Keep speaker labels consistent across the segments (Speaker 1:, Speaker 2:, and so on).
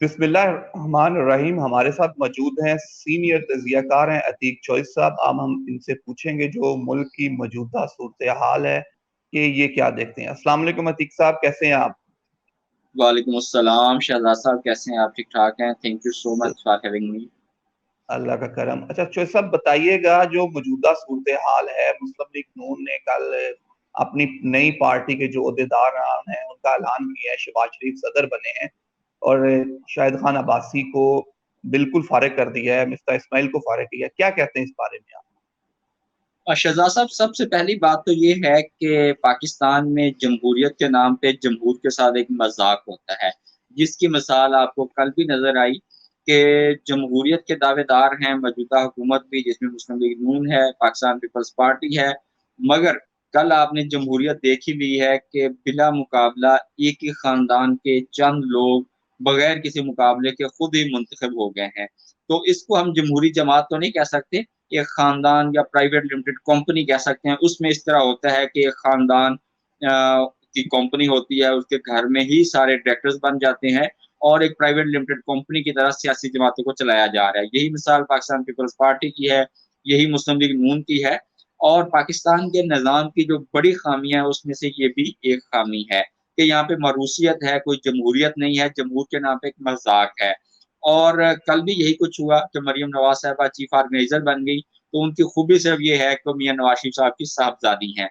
Speaker 1: बिस्मिल्लाहिर्रहमानिर्रहीम। हमारे साथ मौजूद हैं सीनियर तज्ज़ियाकार हैं अतीक चॉइस साहब। अब हम इनसे पूछेंगे जो मुल्क की मौजूदा सूरत हाल है कि ये क्या देखते हैं। अस्सलाम वालेकुम अतीक साहब, कैसे हैं आप?
Speaker 2: वालेकुम अस्सलाम शहजाद साहब, कैसे हैं आप? ठीक ठाक हैं, thank you so much for having me.
Speaker 1: Allah का करम। अच्छा चॉइस साहब, बताइएगा जो मौजूदा सूरत हाल है, मुस्लिम लीग नून ने कल अपनी नई पार्टी के जो अहदेदार हैं उनका ऐलान किया है, शहबाज शरीफ सदर बने हैं और शाहिद खान अब्बासी को बिल्कुल फारिग कर दिया है, मिफ्ता इस्माइल को फारिग किया। क्या कहते हैं इस बारे में आप?
Speaker 2: शहजाद साहब, सबसे पहली बात तो ये है कि पाकिस्तान में जमहूरियत के नाम पे जमहूर के साथ एक मजाक होता है, जिसकी मिसाल आपको कल भी नजर आई कि जमहूरियत के दावेदार हैं मौजूदा हुकूमत भी, जिसमें मुस्लिम लीग नून है, पाकिस्तान पीपल्स पार्टी है, मगर कल आपने जमहूरियत देखी भी है कि बिला मुकाबला एक ही खानदान के चंद लोग बगैर किसी मुकाबले के खुद ही मुंतखब हो गए हैं। तो इसको हम जमहूरी जमात तो नहीं कह सकते, एक खानदान या प्राइवेट लिमिटेड कंपनी कह सकते हैं। उसमें इस तरह होता है कि एक खानदान की कंपनी होती है, उसके घर में ही सारे डायरेक्टर्स बन जाते हैं और एक प्राइवेट लिमिटेड कंपनी की तरह सियासी जमातों को चलाया जा रहा है। यही मिसाल पाकिस्तान पीपल्स पार्टी की है, यही मुस्लिम लीग नून की है। और पाकिस्तान के निज़ाम की जो बड़ी खामियां है उसमें से ये भी एक खामी है कि यहाँ पे मरूसियत है, कोई जमहूरियत नहीं है, जमहूर के नाम पे एक मजाक है। और कल भी यही कुछ हुआ कि मरियम नवाज साहबा चीफ ऑर्गेनाइजर बन गई, तो उनकी खूबी सिर्फ ये है कि मियां नवाज शरीफ साहब की साहबजादी हैं।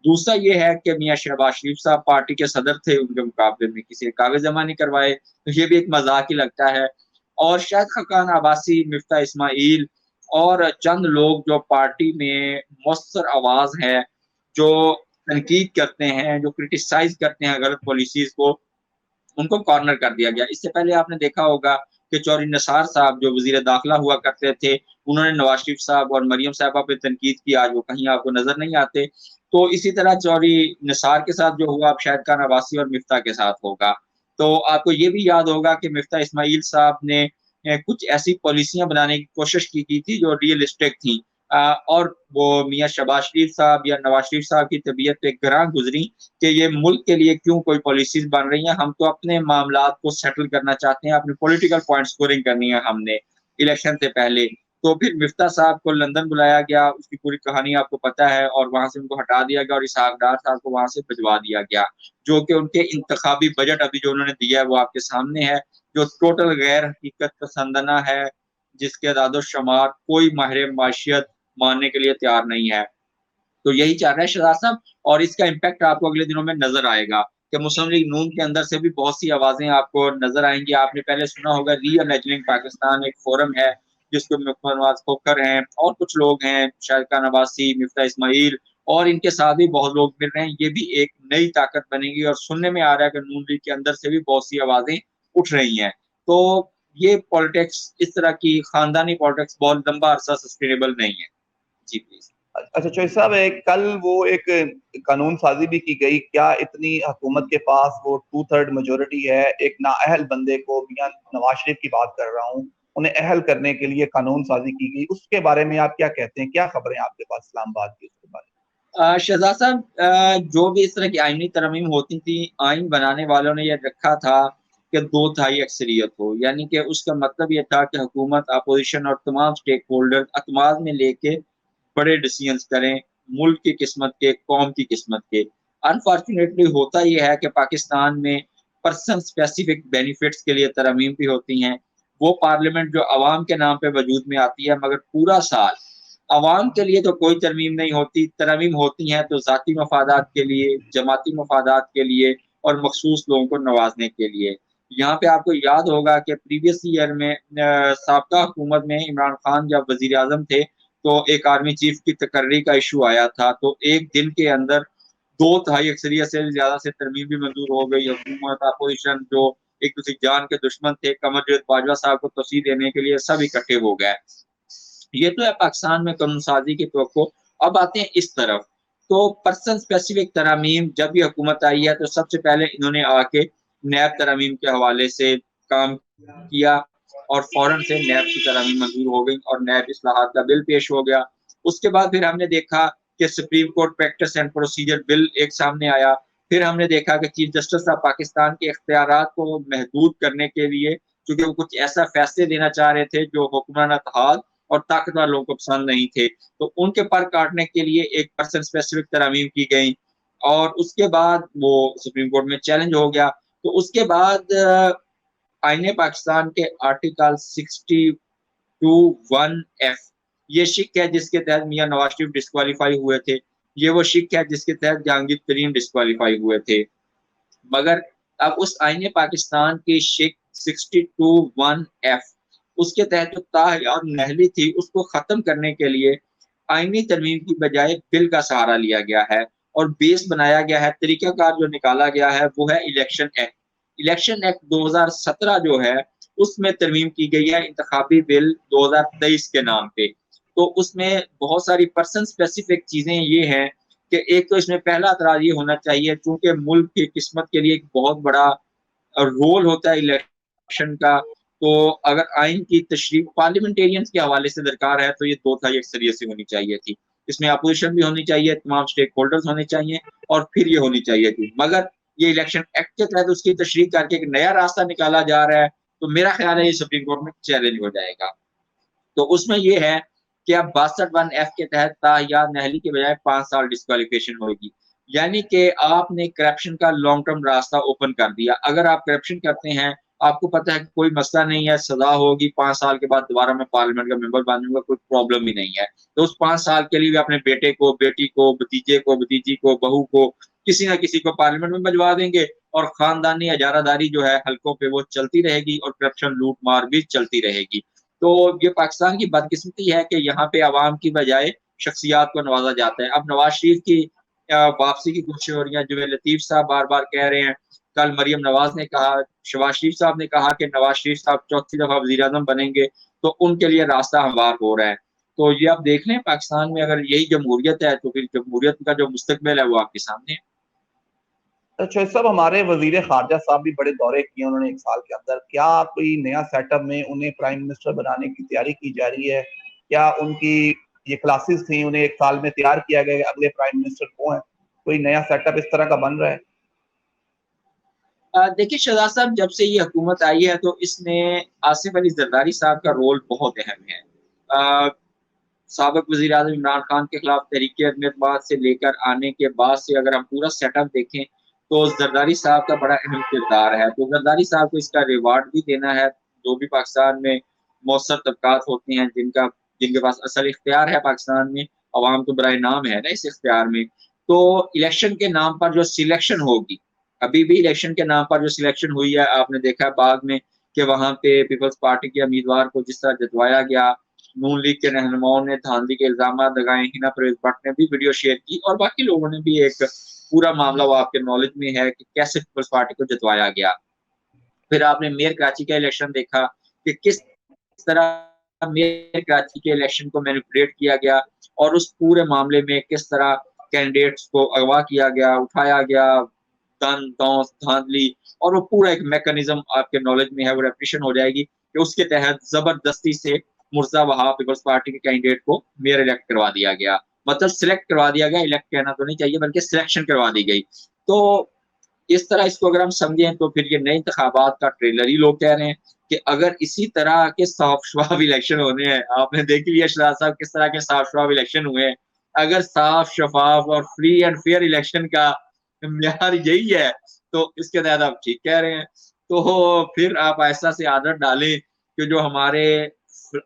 Speaker 2: दूसरा ये है कि मियां शहबाज शरीफ साहब पार्टी के सदर थे, उनके मुकाबले में किसी ने कागज जमा नहीं करवाए, तो ये भी एक मजाक ही लगता है। और शायद खकान आबासी, मिफ्ता इस्माइल और चंद लोग जो पार्टी में मौसर आवाज है, जो तनकीद करते हैं, जो क्रिटिसाइज करते हैं गलत पॉलिसीज को, उनको कॉर्नर कर दिया गया। इससे पहले आपने देखा होगा कि चौधरी निसार साहब जो वजीर दाखिला हुआ करते थे, उन्होंने नवाज शरीफ साहब और मरियम साहबा पे तनकीद की, आज वो कहीं आपको नजर नहीं आते। तो इसी तरह चौधरी निसार के साथ जो हुआ, अब शाहिद खान अब्बासी और मिफ्ता के साथ होगा। तो आपको ये भी याद होगा कि मिफ्ता इस्माइल साहब ने कुछ ऐसी पॉलिसियां बनाने की कोशिश की थी जो रियलिस्टिक थी, और वो मियाँ शहबाज शरीफ साहब या नवाज शरीफ साहब की तबीयत पे ग्रां गुजरी कि ये मुल्क के लिए क्यों कोई पॉलिसीज बन रही हैं, हम तो अपने मामलात को सेटल करना चाहते हैं, अपनी पॉलिटिकल पॉइंट स्कोरिंग करनी है हमने इलेक्शन से पहले। तो फिर मिफ्ता साहब को लंदन बुलाया गया, उसकी पूरी कहानी आपको पता है, और वहां से उनको हटा दिया गया और इसहाक डार साहब को वहां से भिजवा दिया गया, जो कि उनके इंतखाबी बजट अभी जो उन्होंने दिया है वो आपके सामने है, जो टोटल गैर हकीकत पसंदना है, जिसके अदाद शुमार कोई माहिर माशियत मानने के लिए तैयार नहीं है। तो यही चाह रहा है शहजाद साहब, और इसका इम्पैक्ट आपको अगले दिनों में नजर आएगा कि मुस्लिम लीग नून के अंदर से भी बहुत सी आवाजें आपको नजर आएंगी। आपने पहले सुना होगा री इमेजिनिंग पाकिस्तान एक फोरम है, जिसको मुख्तार नवाज खोखर हैं और कुछ लोग हैं, शाहिद खान अब्बासी, मिफ्ता इस्माइल और इनके साथ भी बहुत लोग मिल रहे हैं। ये भी एक नई ताकत बनेगी, और सुनने में आ रहा है कि नून लीग के अंदर से भी बहुत सी आवाजें उठ रही हैं। तो ये पॉलिटिक्स, इस तरह की खानदानी पॉलिटिक्स बहुत लंबा अरसा सस्टेनेबल नहीं है। जी प्लीज।
Speaker 1: अच्छा चौधरी साहब, एक कल वो एक कानून साजी भी की गई, क्या इतनी हुकूमत के पास वो 2/3 मेजोरिटी है, एक नाअहल बंदे को, मियां नवाज शरीफ की बात कर रहा हूँ, उन्हें अहल करने के लिए कानून साजी की गई, उसके बारे में आप क्या कहते हैं? क्या खबरें आपके पास इस्लामाबाद की उसके बारे
Speaker 2: शहजाद साहब, जो भी इस तरह की आईनी तरमीम होती थी, आइन बनाने वालों ने यह रखा था कि 2/3 अक्सरियत हो, यानी कि उसका मतलब यह था कि हुकूमत, अपोजिशन और तमाम स्टेक होल्डर अतमाद में लेके बड़े डिसीजंस करें, मुल्क की किस्मत के, कौम की किस्मत के। अनफॉर्चुनेटली होता यह है कि पाकिस्तान में पर्सन स्पेसिफिक बेनिफिट्स के लिए तरमीम भी होती हैं। वो पार्लियामेंट जो अवाम के नाम पे वजूद में आती है, मगर पूरा साल अवाम के लिए तो कोई तरमीम नहीं होती। तरमीम होती हैं तो ज़ाती मफादात के लिए, जमाती मफादात के लिए और मखसूस लोगों को नवाजने के लिए। यहाँ पे आपको याद होगा कि प्रीवियस ईयर में साबका हुकूमत में इमरान खान जब वजीर आजम थे, तो एक आर्मी चीफ की तकर्री का इशू आया था, तो एक दिन के अंदर 2/3 अक्सरियत से ज्यादा से तरमीम भी मंजूर हो गई। हुकूमत, अपोजिशन, जो एक दूसरी जान के दुश्मन थे, कमरजाद बाजवा साहब को तोसीह देने के लिए सब इकट्ठे हो गए। ये तो है पाकिस्तान में कानून साजी की तो। अब आते हैं इस तरफ, तो पर्सन स्पेसिफिक तरामीम जब भी हुकूमत आई है, तो सबसे पहले इन्होंने आके नैब तरामीम के हवाले से काम किया, और फौरन से नैब की तरामीम मंजूर हो गई और नैब इस्लाहात का बिल पेश हो गया। उसके बाद फिर हमने देखा कि supreme court practice and procedure bill एक सामने आया। फिर हमने देखा कि चीफ जस्टिस ऑफ पाकिस्तान के इख्तियारात को महदूद करने के लिए क्योंकि वो कुछ ऐसा फैसले देना चाह रहे थे जो हुक्मरान इत्तेहाद और ताकतवर लोगों को पसंद नहीं थे। तो उनके पर काटने के लिए एक पर्सन स्पेसिफिक तरमीम की गई और उसके बाद वो सुप्रीम कोर्ट में चैलेंज हो गया। तो उसके बाद आईने पाकिस्तान के आर्टिकल 62(1)(f ये शिक है जिसके तहत मियां नवाज शरीफ डिस्क्वालीफाई हुए थे। ये वो शिक है जिसके तहत जहांगीर तरीन डिस्क्वालीफाई हुए थे। मगर अब उस आईने पाकिस्तान की शिक 62(1)(f उसके तहत जो ताहयात नहली थी उसको खत्म करने के लिए आईनी तरमीम की बजाय बिल का सहारा लिया गया है और बेस बनाया गया है। तरीकाकार जो निकाला गया है वो है इलेक्शन एक्ट। इलेक्शन एक्ट 2017 जो है उसमें तरमीम की गई है इंतखाबी बिल 2023 के नाम पे। तो उसमें बहुत सारी पर्सन स्पेसिफिक चीजें ये हैं कि एक तो इसमें पहला एतराज ये होना चाहिए क्योंकि मुल्क की किस्मत के लिए एक बहुत बड़ा रोल होता है इलेक्शन का। तो अगर आइन की तशरीह पार्लियामेंटेरियंस के हवाले से दरकार है तो ये 2/3 अक्सरियत से होनी चाहिए थी। इसमें अपोजिशन भी होनी चाहिए, तमाम स्टेक होल्डर्स होने चाहिए और फिर ये होनी चाहिए थी। मगर ये इलेक्शन एक्ट के तहत उसकी तशरीह करके एक नया रास्ता निकाला जा रहा है। तो मेरा ख्याल है ये सुप्रीम कोर्ट में चैलेंज हो जाएगा। तो उसमें ये है कि अब 62(1)(f के तहत ताहयात नहली के बजाय 5 साल डिस्क्वालिफिकेशन होगी। यानी कि आपने करप्शन का लॉन्ग टर्म रास्ता ओपन कर दिया। अगर आप करप्शन करते हैं, आपको पता है कि कोई मसला नहीं है, सजा होगी, 5 साल के बाद दोबारा मैं पार्लियामेंट का मेंबर बन जाऊंगा, कोई प्रॉब्लम ही नहीं है। तो उस 5 साल के लिए भी अपने बेटे को, बेटी को, भतीजे को, भतीजी को, बहू को, किसी ना किसी को पार्लियामेंट में भिजवा देंगे और खानदानी इजारादारी जो है हल्कों पे वो चलती रहेगी और करप्शन लूट मार भी चलती रहेगी। तो ये पाकिस्तान की बदकिस्मती है कि यहाँ पे आवाम की बजाय शख्सियात को नवाजा जाता है। अब नवाज शरीफ की वापसी की कोशिश हो रही है। जो लतीफ साहब बार बार कह रहे हैं, कल मरियम नवाज ने कहा, शहबाज शरीफ साहब ने कहा कि नवाज शरीफ साहब चौथी दफा वजीर आजम बनेंगे, तो उनके लिए रास्ता हमवार हो रहा है। तो ये आप देख लें पाकिस्तान में अगर यही जमहूरियत है तो फिर जमहूरियत का जो मुस्तकबिल है वो आपके सामने है।
Speaker 1: अच्छा सब हमारे वजीर खारजा साहब भी बड़े दौरे किए उन्होंने 1 साल के अंदर, क्या कोई नया सेटअप में उन्हें प्राइम मिनिस्टर बनाने की तैयारी की जा रही है? क्या उनकी ये क्लासेस थी, उन्हें 1 साल में तैयार किया गया, अगले प्राइम मिनिस्टर वो हैं? कोई नया सेटअप इस तरह का बन रहा है?
Speaker 2: देखिए शहजाद साहब, जब से ये हुकूमत आई है तो इसमें आसिफ अली जरदारी साहब का रोल बहुत अहम है। साबिक वज़ीर आज़म इमरान खान के खिलाफ तहरीक अहमियत से लेकर आने के बाद से अगर हम पूरा सेटअप देखें तो जरदारी साहब का बड़ा अहम किरदार है। तो जरदारी साहब को इसका रिवार्ड भी देना है। जो भी पाकिस्तान में मौसर तबकात होते हैं जिनके पास असल इख्तियार है पाकिस्तान में, अवाम तो बराए नाम है ना इस इख्तियार में, तो इलेक्शन के नाम पर जो सिलेक्शन होगी, अभी भी इलेक्शन के नाम पर जो सिलेक्शन हुई है, आपने देखा बाद में कि वहाँ पे पीपल्स पार्टी के उम्मीदवार को जिस तरह जतवाया गया, नून लीग के रहनुमाओं ने धांधली के इल्जाम लगाए, हिना परवेज भट्ट ने भी वीडियो शेयर की और बाकी लोगों ने भी एक पूरा मामला वो आपके नॉलेज में है कि कैसे पीपल्स पार्टी को जतवाया गया। फिर आपने मेयर कराची का इलेक्शन देखा कि किस तरह मेयर कराची के इलेक्शन को मैनिपुलेट किया गया और उस पूरे मामले में किस तरह कैंडिडेट्स को अगवा किया गया, उठाया गया, धांधली, और वो पूरा एक मैकेनिज्म आपके नॉलेज में है, वो रेपिटेशन हो जाएगी कि उसके तहत जबरदस्ती से मुर्जा वहाब पीपल्स पार्टी के कैंडिडेट को मेयर इलेक्ट करवा दिया गया। मतलब सिलेक्ट करवा दिया गया, इलेक्ट कहना तो नहीं चाहिए बल्कि सिलेक्शन करवा दी गई। तो इस तरह इसको अगर हम समझें तो फिर ये नए इंतखाबात का ट्रेलर ही लोग कह रहे हैं कि अगर इसी तरह के साफ शफाफ इलेक्शन होने हैं, आपने देख लिया शहजाद साहब किस तरह के साफ शफाफ इलेक्शन हुए हैं, अगर साफ शफाफ और फ्री एंड फेयर इलेक्शन का म्यार यही है तो इसके तहत आप ठीक कह रहे हैं। तो फिर आप ऐसा से आदत डालें कि जो हमारे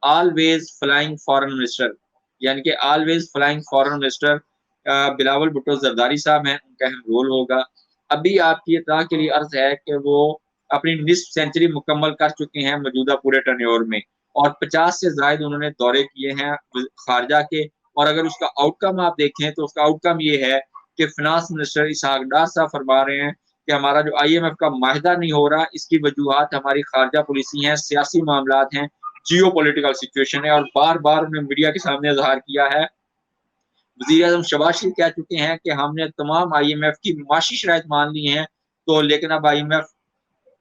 Speaker 2: ऑलवेज फ्लाइंग फॉरेन मिनिस्टर यानी कि always flying foreign minister Bilawal Bhutto Zardari साहब हैं, उनका अहम रोल होगा। अभी आपकी इत्तला के लिए अर्ज है कि वो अपनी निस्फ सेंचुरी मुकम्मल कर चुके हैं मौजूदा पूरे टर्नओवर में और 50 से ज्यादा उन्होंने दौरे किए हैं खारजा के। और अगर उसका आउटकम आप देखें तो उसका आउटकम ये है कि फिनांस मिनिस्टर इसहाक डार साहब फरमा रहे हैं कि हमारा जो IMF का माहिदा नहीं हो रहा, इसकी वजूहात हमारी खारजा पॉलिसी हैं, सियासी मामलात हैं, जियो पॉलिटिकल सिचुएशन है। और बार बार उन्होंने मीडिया के सामने इजहार किया है, वज़ीर आज़म शहबाज शरीफ कह चुके हैं कि हमने तमाम IMF की माशी शराइत मान ली हैं, तो लेकिन अब IMF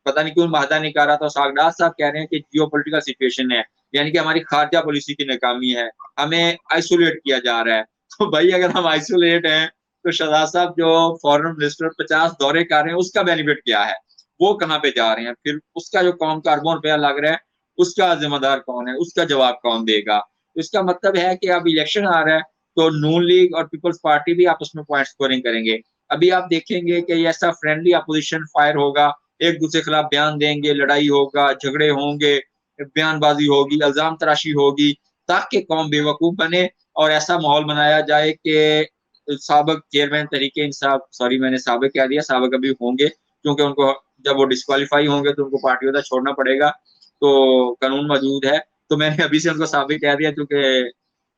Speaker 2: पता नहीं क्यों माहदा नहीं कर रहा। तो सागडार साहब कह रहे हैं कि जियो पॉलिटिकल सिचुएशन है, यानी कि हमारी खारजा पॉलिसी की नाकामी है, हमें आइसोलेट किया जा रहा है। तो भाई अगर हम आइसोलेट हैं तो शहजाद साहब जो फॉरेन मिनिस्टर 50 दौरे कर रहे हैं उसका बेनिफिट क्या है? وہ کہاں پہ جا رہے ہیں, پھر اس کا جو قوم کا اربوں روپیہ لگ رہا ہے اس کا ذمہ دار کون ہے, اس کا جواب کون دے گا. تو اس کا مطلب ہے کہ اب الیکشن آ رہا ہے تو نون لیگ اور پیپلز پارٹی بھی آپس میں پوائنٹ سکورنگ کریں گے. ابھی آپ دیکھیں گے کہ یہ ایسا فرینڈلی اپوزیشن فائر ہوگا, ایک دوسرے کے خلاف بیان دیں گے, لڑائی ہوگا, جھگڑے ہوں گے, بیان بازی ہوگی, الزام تراشی ہوگی, تاکہ قوم بے وقوف بنے اور ایسا ماحول بنایا جائے کہ سابق چیئرمین تحریک انصاف, سوری میں نے سابق کہہ دیا, سابق ابھی ہوں گے کیونکہ ان کو جب وہ ڈسکوالیفائی ہوں گے تو ان کو پارٹی عہدہ چھوڑنا پڑے گا, تو قانون موجود ہے. تو میں نے ابھی سے ان کو سابق کہہ دیا کیونکہ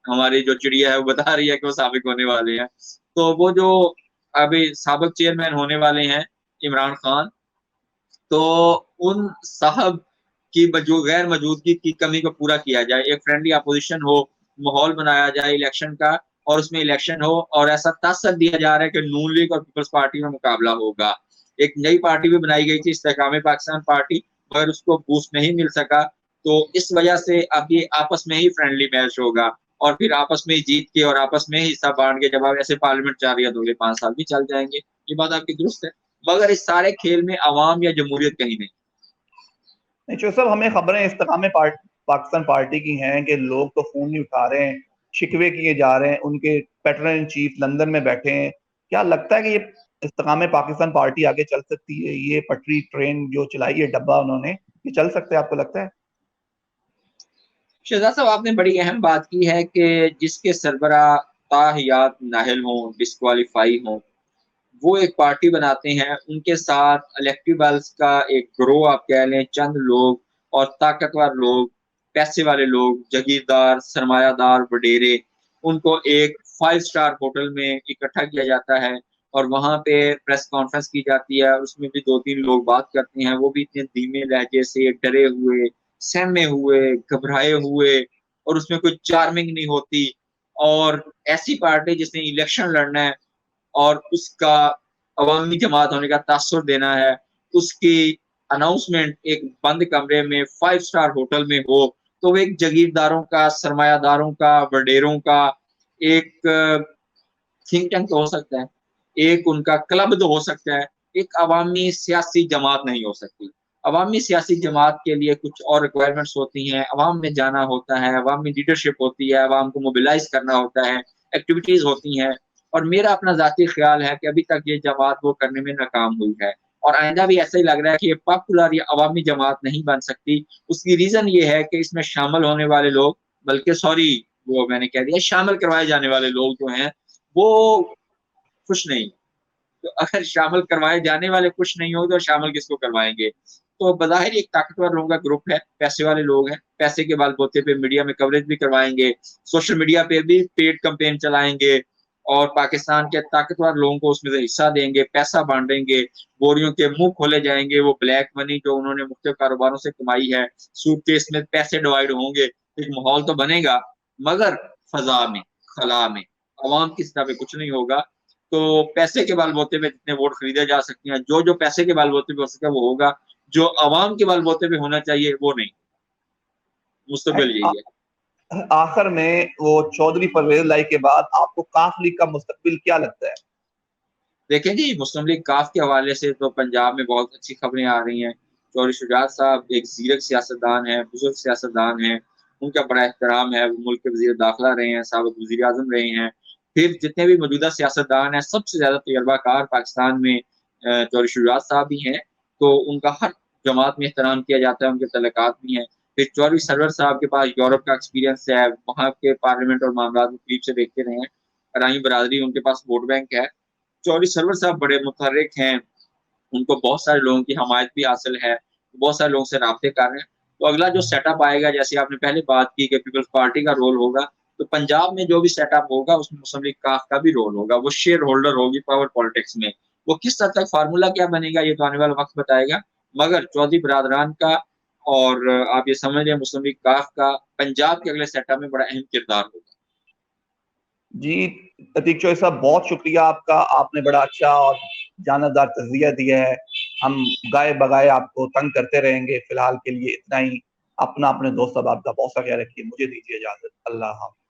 Speaker 2: ہماری جو چڑیا ہے وہ بتا رہی ہے کہ وہ سابق ہونے والے ہیں. تو وہ جو ابھی سابق چیئرمین ہونے والے ہیں عمران خان, تو ان صاحب کی جو غیر موجودگی کی کمی کو پورا کیا جائے, ایک فرینڈلی اپوزیشن ہو, ماحول بنایا جائے الیکشن کا, اور اس میں الیکشن ہو اور ایسا تاثر دیا جا رہا ہے کہ نون لیگ اور پیپلز پارٹی میں مقابلہ ہوگا. ایک نئی پارٹی بھی بنائی گئی تھی استحکام پاکستان پارٹی, مگر اس کو بوسٹ نہیں مل سکا, تو اس وجہ سے اب یہ آپس میں ہی فرینڈلی میچ ہوگا, اور پھر آپس میں ہی جیت کے اور آپس میں ہی حصہ بانٹ کے جب آپ ایسے پارلیمنٹ جارحیت ہوگی 5 سال بھی چل جائیں گے. یہ بات آپ کی درست ہے, مگر اس سارے کھیل میں عوام یا جمہوریت کہیں نہیں.
Speaker 1: نہیں صاحب, ہمیں خبریں استحکام پاکستان پارٹی کی ہیں کہ لوگ تو فون نہیں اٹھا رہے ہیں, شکوے کیے جا رہے ہیں, ان کے پیٹرن ان چیف لندن میں بیٹھے ہیں. کیا لگتا ہے کہ یہ استحکام پاکستان پارٹی آگے چل سکتی ہے؟ یہ پٹری ٹرین جو چلائی ہے ڈبہ انہوں نے, یہ چل سکتے ہیں آپ کو لگتا ہے؟
Speaker 2: شہزاد صاحب, آپ نے بڑی اہم بات کی ہے کہ جس کے سربراہ تاحیات نااہل ہوں, ڈسکوالیفائی ہوں, وہ ایک پارٹی بناتے ہیں, ان کے ساتھ الیکٹیبلز کا ایک گروہ آپ کہہ لیں, چند لوگ اور طاقتور لوگ, پیسے والے لوگ, جگیردار, سرمایہ دار, وڈیرے, ان کو ایک 5 اسٹار ہوٹل میں اکٹھا کیا جاتا ہے اور وہاں پہ پریس کانفرنس کی جاتی ہے. اس میں بھی 2-3 لوگ بات کرتے ہیں, وہ بھی اتنے دھیمے لہجے سے, ڈرے ہوئے, سہمے ہوئے, گھبرائے ہوئے, اور اس میں کوئی چارمنگ نہیں ہوتی. اور ایسی پارٹی جس نے الیکشن لڑنا ہے اور اس کا عوامی جماعت ہونے کا تاثر دینا ہے, اس کی اناؤنسمنٹ ایک بند کمرے میں 5 اسٹار ہوٹل میں ہو, تو وہ ایک جگیرداروں کا, سرمایہ داروں کا, وڈیروں کا ایک تھنک ٹینک تو ہو سکتا ہے, ایک ان کا کلب تو ہو سکتا ہے, ایک عوامی سیاسی جماعت نہیں ہو سکتی. عوامی سیاسی جماعت کے لیے کچھ اور ریکوائرمنٹس ہوتی ہیں, عوام میں جانا ہوتا ہے, عوامی لیڈرشپ ہوتی ہے, عوام کو موبلائز کرنا ہوتا ہے, ایکٹیویٹیز ہوتی ہیں. اور میرا اپنا ذاتی خیال ہے کہ ابھی تک یہ جماعت وہ کرنے میں ناکام ہوئی ہے, اور آئندہ بھی ایسا ہی لگ رہا ہے کہ یہ پاپولر یا عوامی جماعت نہیں بن سکتی. اس کی ریزن یہ ہے کہ اس میں شامل ہونے والے لوگ, بلکہ سوری وہ میں نے کہہ دیا, شامل کروائے جانے والے لوگ جو ہیں وہ خوش نہیں. تو اگر شامل کروائے جانے والے خوش نہیں ہو تو شامل کس کو کروائیں گے؟ تو بظاہر ایک طاقتور لوگوں کا گروپ ہے, پیسے والے لوگ ہیں, پیسے کے بال بوتے پہ میڈیا میں کوریج بھی کروائیں گے, سوشل میڈیا پہ بھی پیڈ کمپین چلائیں گے, اور پاکستان کے طاقتور لوگوں کو اس میں سے حصہ دیں گے, پیسہ بانٹیں گے, بوریوں کے منہ کھولے جائیں گے. وہ بلیک منی جو انہوں نے مختلف کاروباروں سے کمائی ہے, سوٹ کیس میں پیسے ڈیوائڈ ہوں گے, ایک ماحول تو بنے گا, مگر فضا میں, خلا میں, عوام کی سطح پہ کچھ نہیں ہوگا. تو پیسے کے بال بوتے پہ جتنے ووٹ خریدے جا سکتے ہیں, جو پیسے کے بال بوتے پہ ہو سکے وہ ہوگا, جو عوام کے بال بوتے پہ ہونا چاہیے وہ نہیں. مستقبل یہی ہے.
Speaker 1: آخر میں وہ چودھری پرویز الہی کے بعد آپ کو کاف لیگ کا مستقبل کیا لگتا ہے؟
Speaker 2: دیکھیں جی, مسلم لیگ کاف کے حوالے سے تو پنجاب میں بہت اچھی خبریں آ رہی ہیں. چودھری شجاعت صاحب ایک زیرک سیاستدان ہیں, بزرگ سیاستدان ہیں, ان کا بڑا احترام ہے. وہ ملک کے وزیر داخلہ رہے ہیں, سابق وزیر اعظم رہے ہیں. پھر جتنے بھی موجودہ سیاستدان ہیں, سب سے زیادہ تجربہ کار پاکستان میں چودھری شجاعت صاحب بھی ہیں, تو ان کا ہر جماعت میں احترام کیا جاتا ہے, ان کے تعلقات بھی ہیں. پھر چودھری سرور صاحب کے پاس یورپ کا ایکسپیرینس ہے, وہاں کے پارلیمنٹ اور معاملات کو قریب سے دیکھتے رہے ہیں. ارائی برادری ان کے پاس ووٹ بینک ہے. چودھری سرور صاحب بڑے متحرک ہیں, ان کو بہت سارے لوگوں کی حمایت بھی حاصل ہے, بہت سارے لوگوں سے رابطے کر رہے ہیں. تو اگلا جو سیٹ اپ آئے گا, جیسے آپ نے پہلے بات کی کہ پیپلز پارٹی کا رول ہوگا, تو پنجاب میں جو بھی سیٹ اپ ہوگا اس میں مسلم لیگ کاف کا بھی رول ہوگا. وہ شیئر ہولڈر ہوگی پاور پالیٹکس میں. وہ کس حد تک فارمولا کیا بنے گا یہ تو آنے والا وقت بتائے گا, مگر چودھری برادران کا اور آپ یہ سمجھ لیں مسلم لیگ کاف کا پنجاب کے اگلے سیٹ اپ میں بڑا اہم کردار ہوگا.
Speaker 1: جی عتیق چوہدری صاحب, بہت شکریہ آپ کا, آپ نے بڑا اچھا اور جانبدار تجزیہ دیا ہے. ہم گائے بگائے آپ کو تنگ کرتے رہیں گے, فی الحال کے لیے اتنا ہی. اپنا اپنے دوست احباب کا بہت سا خیال رکھیے. مجھے دیجیے اجازت. اللہ حافظ.